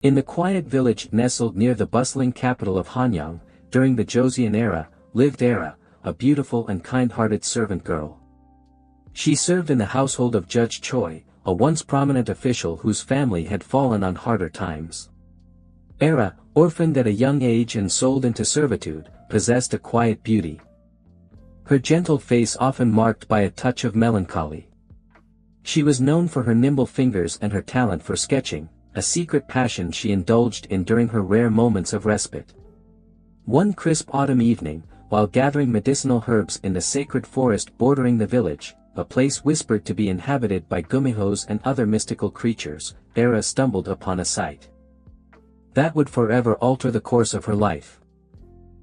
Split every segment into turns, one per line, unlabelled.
In the quiet village nestled near the bustling capital of Hanyang, during the Joseon era, lived Era, a beautiful and kind-hearted servant girl. She served in the household of Judge Choi, a once prominent official whose family had fallen on harder times. Era, orphaned at a young age and sold into servitude, possessed a quiet beauty. Her gentle face often marked by a touch of melancholy. She was known for her nimble fingers and her talent for sketching, a secret passion she indulged in during her rare moments of respite. One crisp autumn evening, while gathering medicinal herbs in the sacred forest bordering the village, a place whispered to be inhabited by Gumihos and other mystical creatures, Era stumbled upon a sight that would forever alter the course of her life.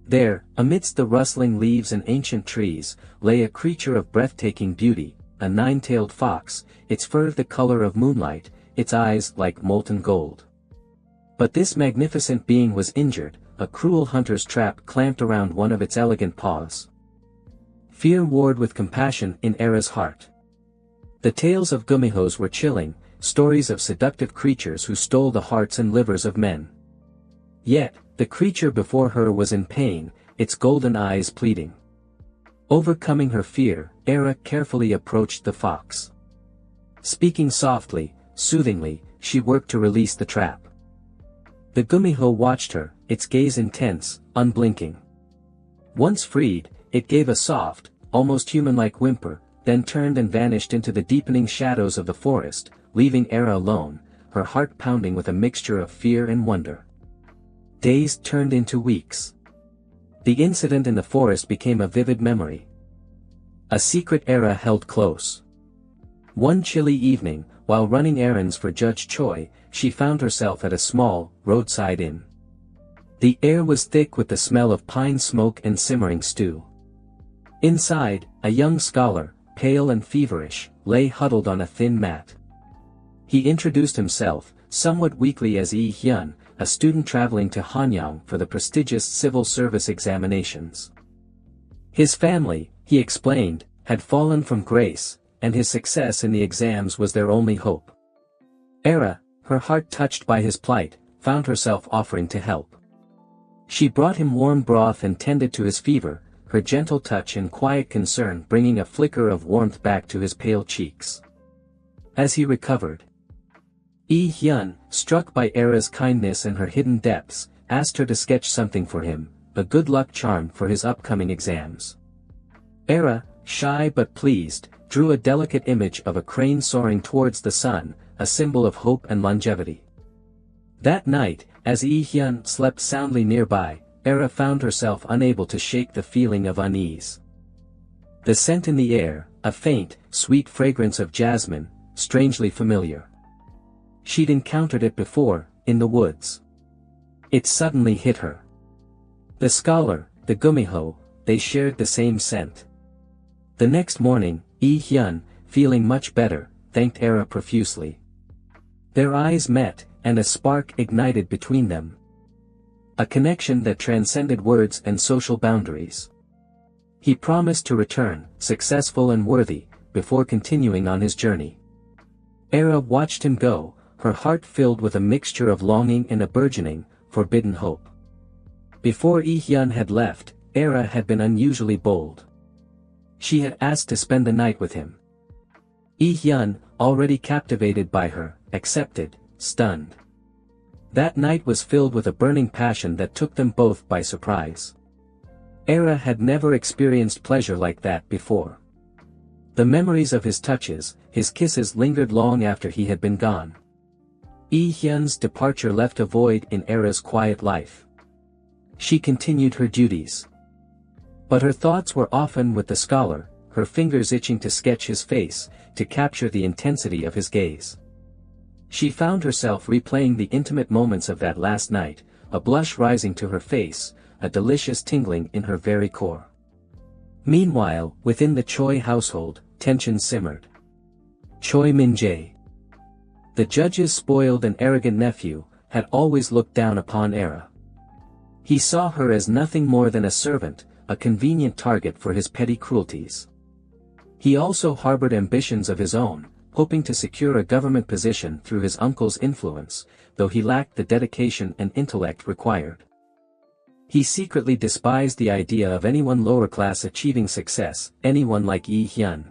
There, amidst the rustling leaves and ancient trees, lay a creature of breathtaking beauty, a nine-tailed fox, its fur the color of moonlight, its eyes like molten gold. But this magnificent being was injured, a cruel hunter's trap clamped around one of its elegant paws. Fear warred with compassion in Era's heart. The tales of Gumihos were chilling, stories of seductive creatures who stole the hearts and livers of men. Yet, the creature before her was in pain, its golden eyes pleading. Overcoming her fear, Era carefully approached the fox. Speaking softly, soothingly, she worked to release the trap. The Gumiho watched her, its gaze intense, unblinking. Once freed, it gave a soft, almost human-like whimper, then turned and vanished into the deepening shadows of the forest, leaving Era alone, her heart pounding with a mixture of fear and wonder. Days turned into weeks. The incident in the forest became a vivid memory. A secret Era held close. One chilly evening, while running errands for Judge Choi, she found herself at a small, roadside inn. The air was thick with the smell of pine smoke and simmering stew. Inside, a young scholar, pale and feverish, lay huddled on a thin mat. He introduced himself, somewhat weakly as Lee Hyun, a student traveling to Hanyang for the prestigious civil service examinations. His family, he explained, had fallen from grace, and his success in the exams was their only hope. Era, her heart touched by his plight, found herself offering to help. She brought him warm broth and tended to his fever, her gentle touch and quiet concern bringing a flicker of warmth back to his pale cheeks. As he recovered, Lee Hyun, struck by Era's kindness and her hidden depths, asked her to sketch something for him, a good luck charm for his upcoming exams. Era, shy but pleased, drew a delicate image of a crane soaring towards the sun, a symbol of hope and longevity. That night, as Lee Hyun slept soundly nearby, Era found herself unable to shake the feeling of unease. The scent in the air, a faint, sweet fragrance of jasmine, strangely familiar. She'd encountered it before, in the woods. It suddenly hit her. The scholar, the Gumiho, they shared the same scent. The next morning, Lee Hyun, feeling much better, thanked Era profusely. Their eyes met, and a spark ignited between them. A connection that transcended words and social boundaries. He promised to return, successful and worthy, before continuing on his journey. Era watched him go, her heart filled with a mixture of longing and a burgeoning, forbidden hope. Before Lee Hyun had left, Era had been unusually bold. She had asked to spend the night with him. Lee Hyun, already captivated by her, accepted, stunned. That night was filled with a burning passion that took them both by surprise. Era had never experienced pleasure like that before. The memories of his touches, his kisses lingered long after he had been gone. Lee Hyun's departure left a void in Era's quiet life. She continued her duties. But her thoughts were often with the scholar, her fingers itching to sketch his face, to capture the intensity of his gaze. She found herself replaying the intimate moments of that last night, a blush rising to her face, a delicious tingling in her very core. Meanwhile, within the Choi household, tension simmered. Choi Min-jae, the judge's spoiled and arrogant nephew, had always looked down upon Era. He saw her as nothing more than a servant, a convenient target for his petty cruelties. He also harbored ambitions of his own, hoping to secure a government position through his uncle's influence, though he lacked the dedication and intellect required. He secretly despised the idea of anyone lower class achieving success, anyone like Yi Hyun.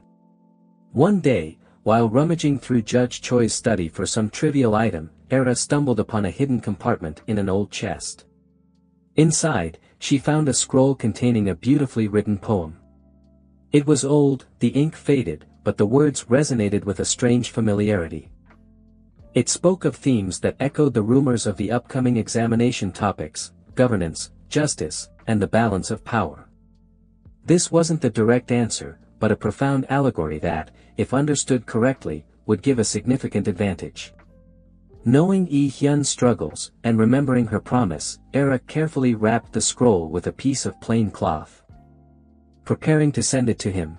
One day, while rummaging through Judge Choi's study for some trivial item, Era stumbled upon a hidden compartment in an old chest. Inside, she found a scroll containing a beautifully written poem. It was old, the ink faded, but the words resonated with a strange familiarity. It spoke of themes that echoed the rumors of the upcoming examination topics: governance, justice, and the balance of power. This wasn't the direct answer, but a profound allegory that, if understood correctly, would give a significant advantage. Knowing Yi Hyun's struggles, and remembering her promise, Era carefully wrapped the scroll with a piece of plain cloth, preparing to send it to him.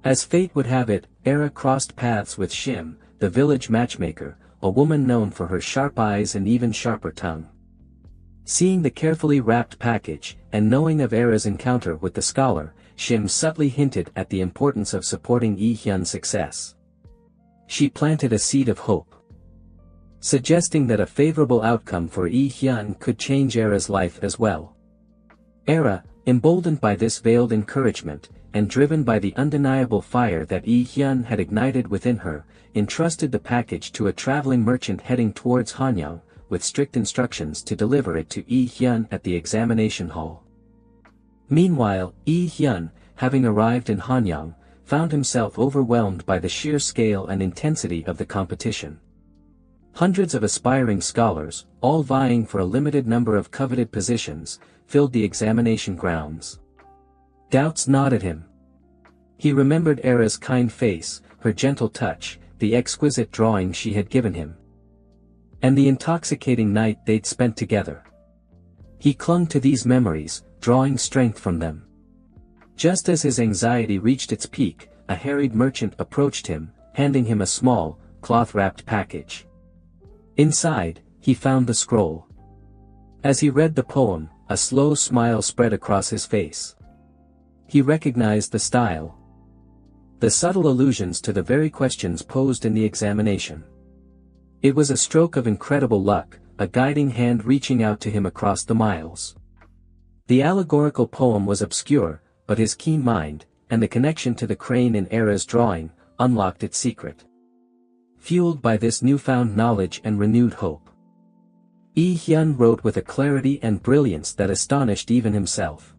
As fate would have it, Era crossed paths with Shim, the village matchmaker, a woman known for her sharp eyes and even sharper tongue. Seeing the carefully wrapped package, and knowing of Era's encounter with the scholar, Shim subtly hinted at the importance of supporting Yi Hyun's success. She planted a seed of hope, suggesting that a favorable outcome for Yi Hyun could change Era's life as well. Era, emboldened by this veiled encouragement, and driven by the undeniable fire that Yi Hyun had ignited within her, entrusted the package to a traveling merchant heading towards Hanyang, with strict instructions to deliver it to Yi Hyun at the examination hall. Meanwhile, Yi Hyun, having arrived in Hanyang, found himself overwhelmed by the sheer scale and intensity of the competition. Hundreds of aspiring scholars, all vying for a limited number of coveted positions, filled the examination grounds. Doubts gnawed at him. He remembered Era's kind face, her gentle touch, the exquisite drawing she had given him, and the intoxicating night they'd spent together. He clung to these memories, drawing strength from them. Just as his anxiety reached its peak, a harried merchant approached him, handing him a small, cloth-wrapped package. Inside, he found the scroll. As he read the poem, a slow smile spread across his face. He recognized the style, the subtle allusions to the very questions posed in the examination. It was a stroke of incredible luck, a guiding hand reaching out to him across the miles. The allegorical poem was obscure, but his keen mind, and the connection to the crane in Era's drawing, unlocked its secret. Fueled by this newfound knowledge and renewed hope, Yi Hyun wrote with a clarity and brilliance that astonished even himself.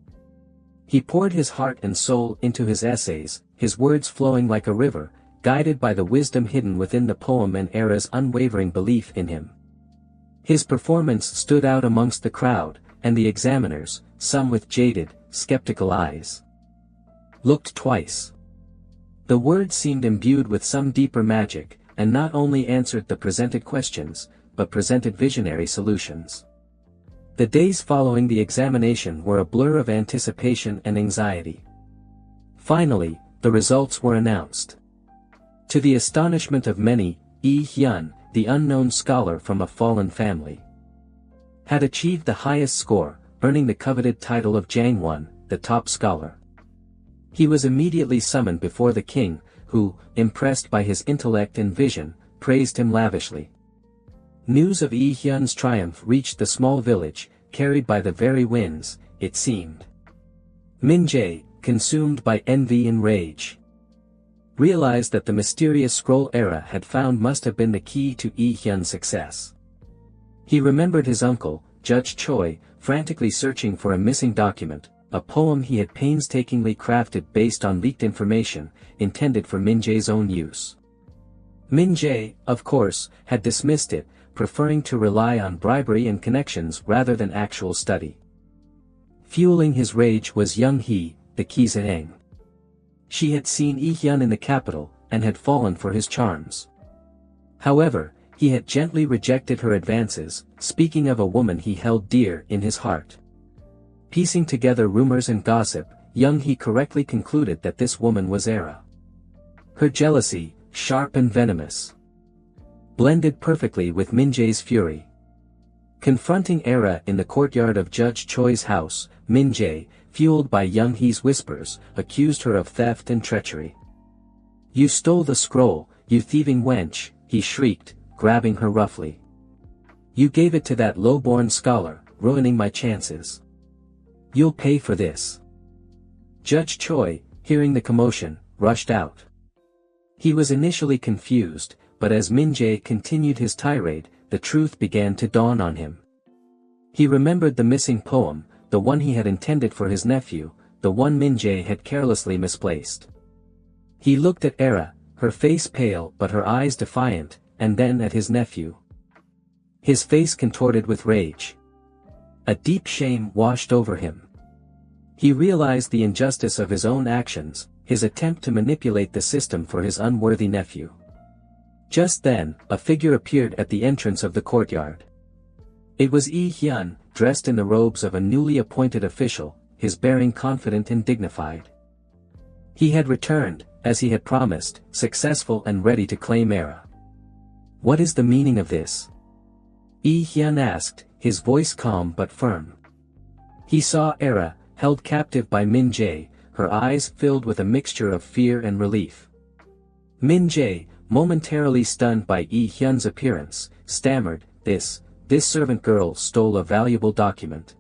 He poured his heart and soul into his essays, his words flowing like a river, guided by the wisdom hidden within the poem and Era's unwavering belief in him. His performance stood out amongst the crowd, and the examiners, some with jaded, skeptical eyes, looked twice. The words seemed imbued with some deeper magic, and not only answered the presented questions, but presented visionary solutions. The days following the examination were a blur of anticipation and anxiety. Finally, the results were announced. To the astonishment of many, Yi Hyun, the unknown scholar from a fallen family, had achieved the highest score, earning the coveted title of Jangwon, the top scholar. He was immediately summoned before the king, who, impressed by his intellect and vision, praised him lavishly. News of Yi Hyun's triumph reached the small village, carried by the very winds, it seemed. Min Jae, consumed by envy and rage, realized that the mysterious scroll Era had found must have been the key to Yi Hyun's success. He remembered his uncle, Judge Choi, frantically searching for a missing document, a poem he had painstakingly crafted based on leaked information, intended for Min Jae's own use. Min Jae, of course, had dismissed it, preferring to rely on bribery and connections rather than actual study. Fueling his rage was Young Hee, the Kizaeng. She had seen Yi Hyun in the capital, and had fallen for his charms. However, he had gently rejected her advances, speaking of a woman he held dear in his heart. Piecing together rumors and gossip, Young Hee correctly concluded that this woman was Era. Her jealousy, sharp and venomous, blended perfectly with Min Jae's fury. Confronting Era in the courtyard of Judge Choi's house, Min Jae, fueled by Young Hee's whispers, accused her of theft and treachery. "You stole the scroll," "You thieving wench," he shrieked, grabbing her roughly. "You gave it to that low-born scholar, ruining my chances. You'll pay for this." Judge Choi, hearing the commotion, rushed out. He was initially confused, but as Min Jae continued his tirade, the truth began to dawn on him. He remembered the missing poem, the one he had intended for his nephew, the one Min Jae had carelessly misplaced. He looked at Era, her face pale but her eyes defiant, and then at his nephew. His face contorted with rage. A deep shame washed over him. He realized the injustice of his own actions, his attempt to manipulate the system for his unworthy nephew. Just then, a figure appeared at the entrance of the courtyard. It was Lee Hyun, dressed in the robes of a newly appointed official, his bearing confident and dignified. He had returned, as he had promised, successful and ready to claim Era. "What is the meaning of this?" Lee Hyun asked, his voice calm but firm. He saw Era, held captive by Min Jae, her eyes filled with a mixture of fear and relief. Min Jae, momentarily stunned by Lee Hyun's appearance, stammered, This servant girl stole a valuable document.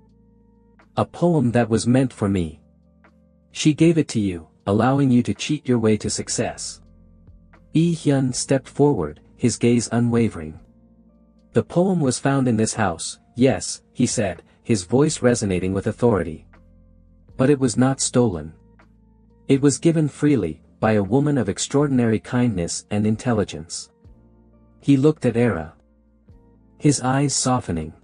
A poem that was meant for me. She gave it to you, allowing you to cheat your way to success." Lee Hyun stepped forward, his gaze unwavering. "The poem was found in this house, yes," he said, his voice resonating with authority. "But it was not stolen. It was given freely, by a woman of extraordinary kindness and intelligence." He looked at Era. His eyes softening.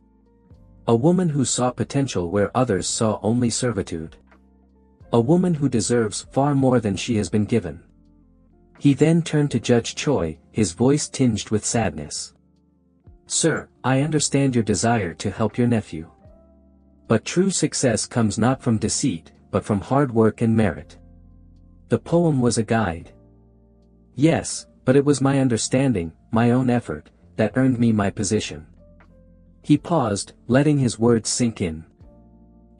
A woman who saw potential where others saw only servitude. A woman who deserves far more than she has been given. He then turned to Judge Choi, his voice tinged with sadness. "Sir, I understand your desire to help your nephew. But true success comes not from deceit, but from hard work and merit. The poem was a guide. Yes, but it was my understanding, my own effort, that earned me my position." He paused, letting his words sink in.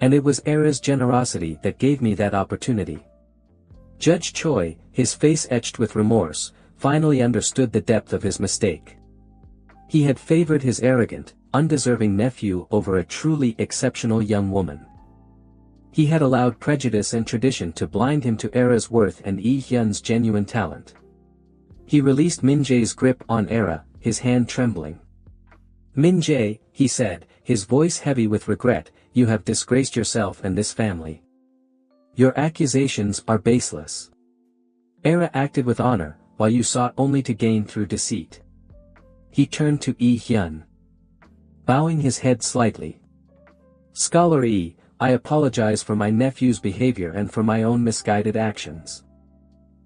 "And it was Era's generosity that gave me that opportunity." Judge Choi, his face etched with remorse, finally understood the depth of his mistake. He had favored his arrogant, undeserving nephew over a truly exceptional young woman. He had allowed prejudice and tradition to blind him to Era's worth and Lee Hyun's genuine talent. He released Min Jae's grip on Era, his hand trembling. "Min Jae," he said, his voice heavy with regret, "you have disgraced yourself and this family. Your accusations are baseless. Era acted with honor, while you sought only to gain through deceit." He turned to Lee Hyun. Bowing his head slightly. "Scholar Yi, I apologize for my nephew's behavior and for my own misguided actions.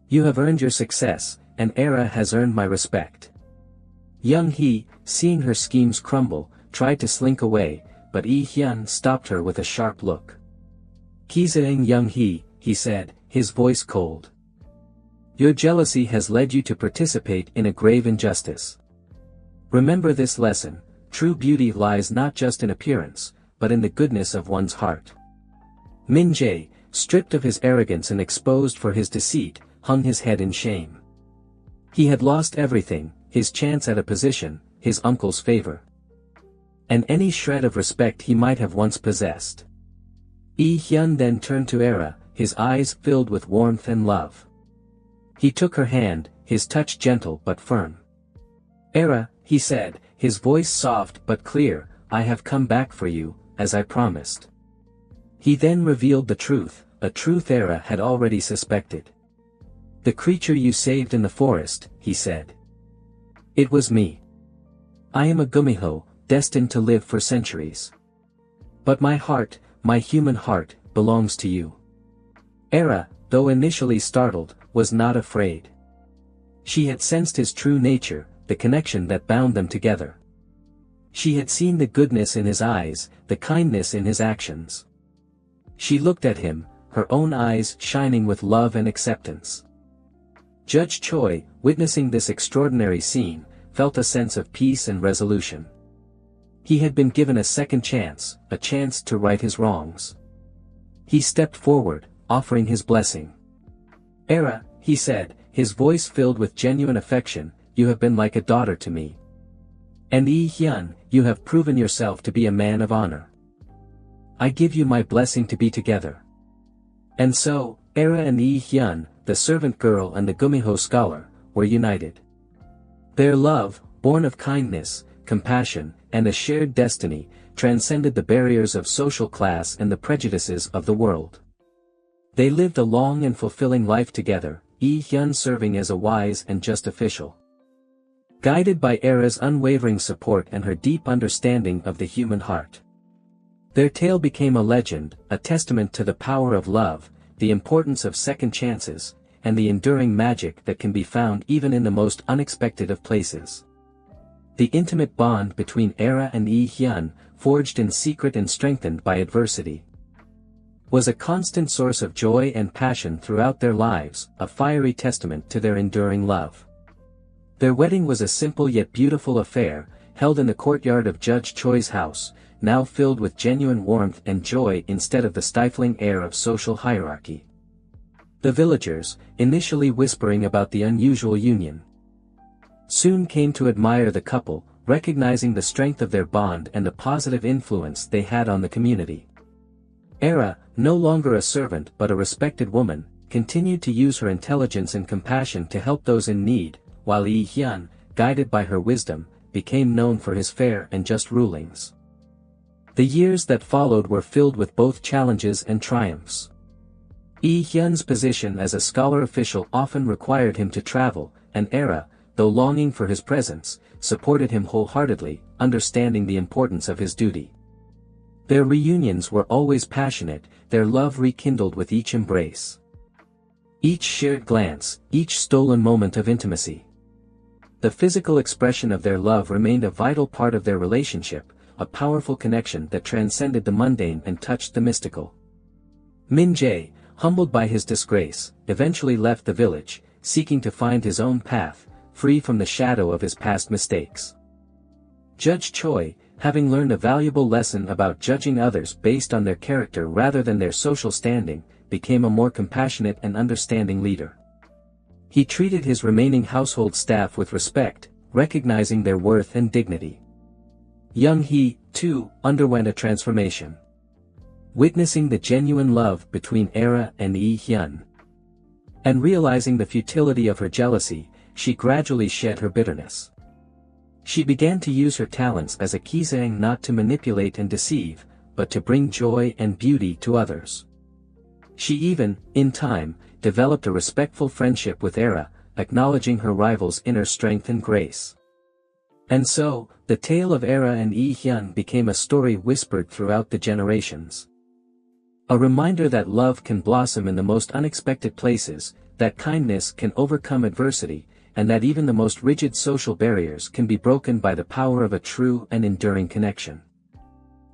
You have earned your success, and Era has earned my respect." Young Hee, seeing her schemes crumble, tried to slink away, but Lee Hyun stopped her with a sharp look. "Kizaing Young Hee," he said, his voice cold. "Your jealousy has led you to participate in a grave injustice. Remember this lesson, true beauty lies not just in appearance, but in the goodness of one's heart." Min Jae, stripped of his arrogance and exposed for his deceit, hung his head in shame. He had lost everything, his chance at a position, his uncle's favor. And any shred of respect he might have once possessed. Lee Hyun then turned to Era, his eyes filled with warmth and love. He took her hand, his touch gentle but firm. "Era," he said, his voice soft but clear, "I have come back for you, as I promised." He then revealed the truth, a truth Era had already suspected. "The creature you saved in the forest," he said. "It was me. I am a Gumiho, destined to live for centuries. But my heart, my human heart, belongs to you." Era, though initially startled, was not afraid. She had sensed his true nature, the connection that bound them together. She had seen the goodness in his eyes, the kindness in his actions. She looked at him, her own eyes shining with love and acceptance. Judge Choi, witnessing this extraordinary scene, felt a sense of peace and resolution. He had been given a second chance, a chance to right his wrongs. He stepped forward, offering his blessing. "Era," he said, his voice filled with genuine affection, "You have been like a daughter to me. And Yi Hyun, you have proven yourself to be a man of honor. I give you my blessing to be together." And so, Era and Yi Hyun, the servant girl and the Gumiho scholar, were united. Their love, born of kindness, compassion, and a shared destiny, transcended the barriers of social class and the prejudices of the world. They lived a long and fulfilling life together, Yi Hyun serving as a wise and just official. Guided by Era's unwavering support and her deep understanding of the human heart. Their tale became a legend, a testament to the power of love, the importance of second chances, and the enduring magic that can be found even in the most unexpected of places. The intimate bond between Era and Yi Hyun, forged in secret and strengthened by adversity, was a constant source of joy and passion throughout their lives, a fiery testament to their enduring love. Their wedding was a simple yet beautiful affair, held in the courtyard of Judge Choi's house, now filled with genuine warmth and joy instead of the stifling air of social hierarchy. The villagers, initially whispering about the unusual union, soon came to admire the couple, recognizing the strength of their bond and the positive influence they had on the community. Era, no longer a servant but a respected woman, continued to use her intelligence and compassion to help those in need, while Yi Hyun, guided by her wisdom, became known for his fair and just rulings. The years that followed were filled with both challenges and triumphs. Yi Hyun's position as a scholar official often required him to travel, and Era, though longing for his presence, supported him wholeheartedly, understanding the importance of his duty. Their reunions were always passionate, their love rekindled with each embrace. Each shared glance, each stolen moment of intimacy. The physical expression of their love remained a vital part of their relationship, a powerful connection that transcended the mundane and touched the mystical. Min Jae, humbled by his disgrace, eventually left the village, seeking to find his own path, free from the shadow of his past mistakes. Judge Choi, having learned a valuable lesson about judging others based on their character rather than their social standing, became a more compassionate and understanding leader. He treated his remaining household staff with respect, recognizing their worth and dignity. Young Hee, too, underwent a transformation. Witnessing the genuine love between Era and Yi Hyun, and realizing the futility of her jealousy, she gradually shed her bitterness. She began to use her talents as a kisang not to manipulate and deceive, but to bring joy and beauty to others. She even, in time, developed a respectful friendship with Era, acknowledging her rival's inner strength and grace. And so, the tale of Era and Yi Hyun became a story whispered throughout the generations. A reminder that love can blossom in the most unexpected places, that kindness can overcome adversity, and that even the most rigid social barriers can be broken by the power of a true and enduring connection.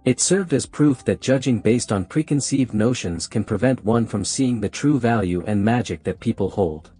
It served as proof that judging based on preconceived notions can prevent one from seeing the true value and magic that people hold.